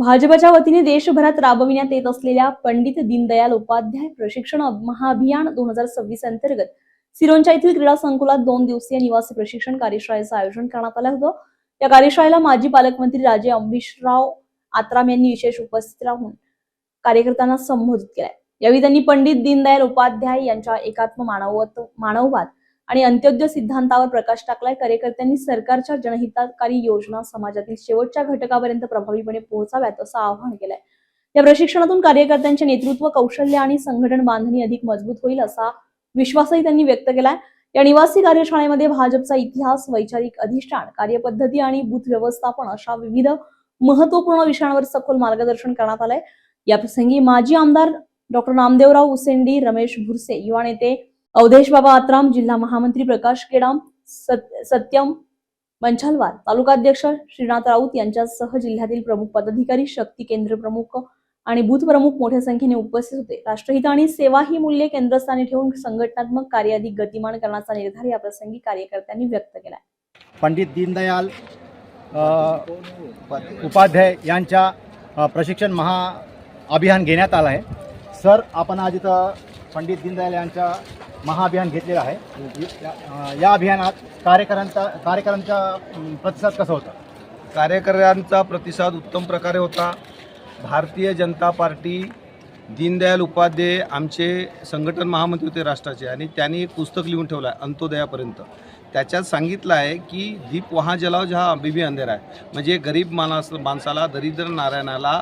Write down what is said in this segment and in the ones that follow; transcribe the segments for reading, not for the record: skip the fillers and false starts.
भाजपच्या वतीने देशभरात राबविण्यात येत असलेल्या पंडित दीनदयाल उपाध्याय प्रशिक्षण महाअभियान 2026 अंतर्गत सिरोंचा येथील क्रीडा संकुलात 2 दिवसीय निवासी प्रशिक्षण कार्यशाळेचं आयोजन करण्यात आलं होतं। या कार्यशाळेला माजी पालकमंत्री राजे अंबिशराव आत्राम यांनी विशेष उपस्थित राहून कार्यकर्त्यांना संबोधित केलं। यावेळी त्यांनी पंडित दीनदयाल उपाध्याय यांच्या एकात्म मानववाद आणि अंत्योदय सिद्धांतावर प्रकाश टाकलाय। कार्यकर्त्यांनी सरकारच्या जनहितकारी योजना समाजातील शेवटच्या घटकापर्यंत प्रभावीपणे पोहोचाव्यात असं आवाहन केलंय। या प्रशिक्षणातून कार्यकर्त्यांचे नेतृत्व कौशल्य आणि संघटन बांधणी अधिक मजबूत होईल असा विश्वासही त्यांनी व्यक्त केलाय। या निवासी कार्यशाळेमध्ये भाजपचा इतिहास, वैचारिक अधिष्ठान, कार्यपद्धती आणि बूथ व्यवस्थापन अशा विविध महत्त्वपूर्ण विषयांवर सखोल मार्गदर्शन करण्यात आलंय। या प्रसंगी माजी आमदार डॉक्टर नामदेवराव उसेंडी, रमेश भुरसे, युवा नेते अवधेश बाबा आत्राम, जिल्हा महामंत्री प्रकाश केडाम, सत्यम मंछलवार, तालुकाध्यक्ष श्रीनाथ राऊत यांच्यासह जिल्ह्यातील प्रमुख पदाधिकारी, शक्ती केंद्र प्रमुख आणि बूथ प्रमुख मोठ्या संख्येने उपस्थित होते। राष्ट्रहित आणि सेवा ही मूल्ये केंद्रस्थानी ठेवून संघटनात्मक कार्य अधिक गतिमान करण्याचा निर्धार या प्रसंगी कार्यकर्त्यांनी व्यक्त केला। पंडित दीनदयाल उपाध्याय यांच्या प्रशिक्षण महाअभियान घेण्यात आलं आहे। सर, आपण आज इथं पंडित दीनदयाल यांच्या महाअभियान घेतलेलं आहे। या अभियानात कार्यकर्त्यांचा प्रतिसाद कसा होता? कार्यकर्त्यांचा प्रतिसाद उत्तम प्रकारे होता। भारतीय जनता पार्टी, दीनदयाल उपाध्याय आमचे संघटन महामंत्री होते राष्ट्राचे, आणि त्यांनी एक पुस्तक लिहून ठेवलं आहे अंत्योदयापर्यंत। त्याच्यात सांगितलं आहे की दीप वहाँ जलाओ जहाँ अभी भी अंधेरा आहे, म्हणजे गरीब माणसाला, दरिद्र नारायणाला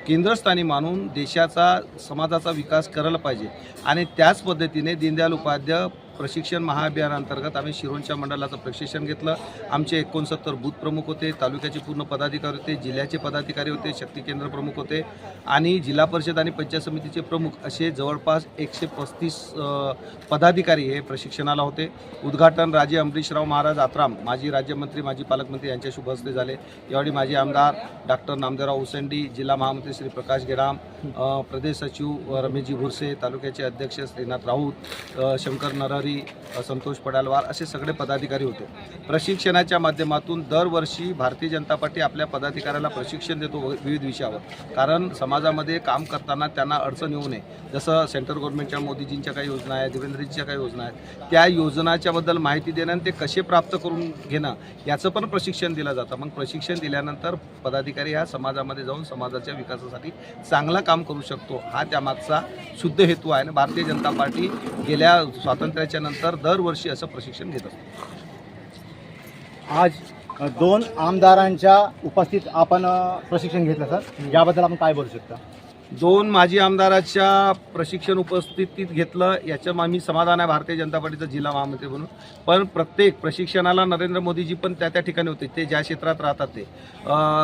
केंद्रस्थानी मानून देशाचा, समाजाचा विकास करायला पाहिजे। आणि त्याच पद्धतीने दीनदयाल उपाध्याय प्रशिक्षण महाअभियानांतर्गत आम्ही शिरोंच्या मंडळाचं प्रशिक्षण घेतलं। आमचे 69 बूथ प्रमुख होते, तालुक्याचे पूर्ण पदाधिकारी होते, जिल्ह्याचे पदाधिकारी होते, शक्ती केंद्र प्रमुख होते आणि जिल्हा परिषद आणि पंचायत समितीचे प्रमुख असे जवळपास 135 पदाधिकारी हे प्रशिक्षणाला होते। उद्घाटन राजे अंबिशराव महाराज आत्राम, माजी राज्यमंत्री, माजी पालकमंत्री यांच्या शुभ हस्ते झाले। यावेळी माजी आमदार डॉक्टर नामदेवराव उसेंडी, जिल्हा महामंत्री श्री प्रकाश गेडाम, प्रदेश सचिव रमेशजी भुरसे, तालुक्याचे अध्यक्ष श्रीनाथ राऊत, शंकर नरहरी, संतोष पडालवार असे सगळे पदाधिकारी होते। प्रशिक्षणाच्या माध्यमातून दरवर्षी भारतीय जनता पार्टी आपल्या पदाधिकाऱ्याला प्रशिक्षण देतो विविध विषयावर, कारण समाजामध्ये काम करताना त्यांना अडचण येऊ नये। जसं सेंट्रल गव्हर्नमेंटच्या मोदीजींच्या काही योजना आहेत, देवेंद्रजींच्या काही योजना आहेत, त्या योजनाच्याबद्दल माहिती देणं आणि ते कसे प्राप्त करून घेणं याचं पण प्रशिक्षण दिलं जातं। मग प्रशिक्षण दिल्यानंतर पदाधिकारी हा समाजामध्ये जाऊन समाजाच्या विकासासाठी चांगला काम करू शकतो, हा त्यामागचा शुद्ध हेतू आहे। आणि भारतीय जनता पार्टी गेल्या स्वातंत्र्याच्या नंतर दरवर्षी असं प्रशिक्षण घेत असतो। आज 2 आमदारांच्या उपस्थित आपण प्रशिक्षण घेतलं सर, याबद्दल आपण काय बोलू शकता? 2 माजी आमदाराच्या प्रशिक्षण उपस्थितीत घेतलं, याच्या मी समाधान आहे भारतीय जनता पार्टीचा जिल्हा महामंत्री म्हणून। पण प्रत्येक प्रशिक्षणाला नरेंद्र मोदीजी पण त्या ठिकाणी होते, ते ज्या क्षेत्रात राहतात ते,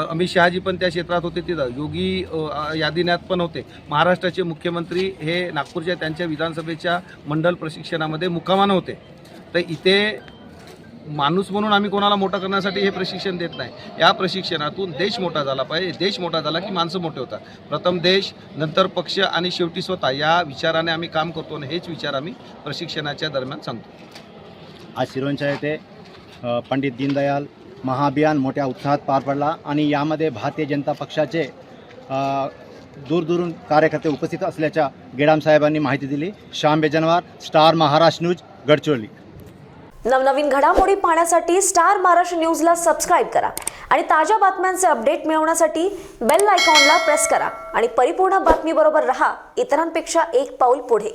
अमित शहाजी पण त्या क्षेत्रात होते, तिथं योगी आदित्यनाथ पण होते, महाराष्ट्राचे मुख्यमंत्री हे नागपूरच्या त्यांच्या विधानसभेच्या मंडल प्रशिक्षणामध्ये मुक्कामानं होते। तर इथे माणूस म्हणून आम्ही कोणाला मोठा करण्यासाठी हे प्रशिक्षण देत नाही। या प्रशिक्षणातून देश मोठा झाला पाहिजे। देश मोठा झाला की माणसं मोठे होतात। प्रथम देश, नंतर पक्ष आणि शेवटी स्वतः, या विचाराने आम्ही काम करतो आणि हेच विचार आम्ही प्रशिक्षणाच्या दरम्यान सांगतो। आज सिरोंचा येथे पंडित दीनदयाल महाअभियान मोठ्या उत्साहात पार पडला आणि यामध्ये भारतीय जनता पक्षाचे दूरदूरून कार्यकर्ते उपस्थित असल्याच्या गेडाम साहेबांनी माहिती दिली। Shyam Bejanwar, star Maharashtra news, Gadchiroli. नवनवीन घडामोडी पाहण्यासाठी स्टार महाराष्ट्र न्यूजला सबस्क्राईब करा आणि ताज्या बातम्यांचे अपडेट मिळवण्यासाठी बेल आयकॉनला प्रेस करा आणि परिपूर्ण बातमीबरोबर रहा, इतरांपेक्षा एक पाऊल पुढे।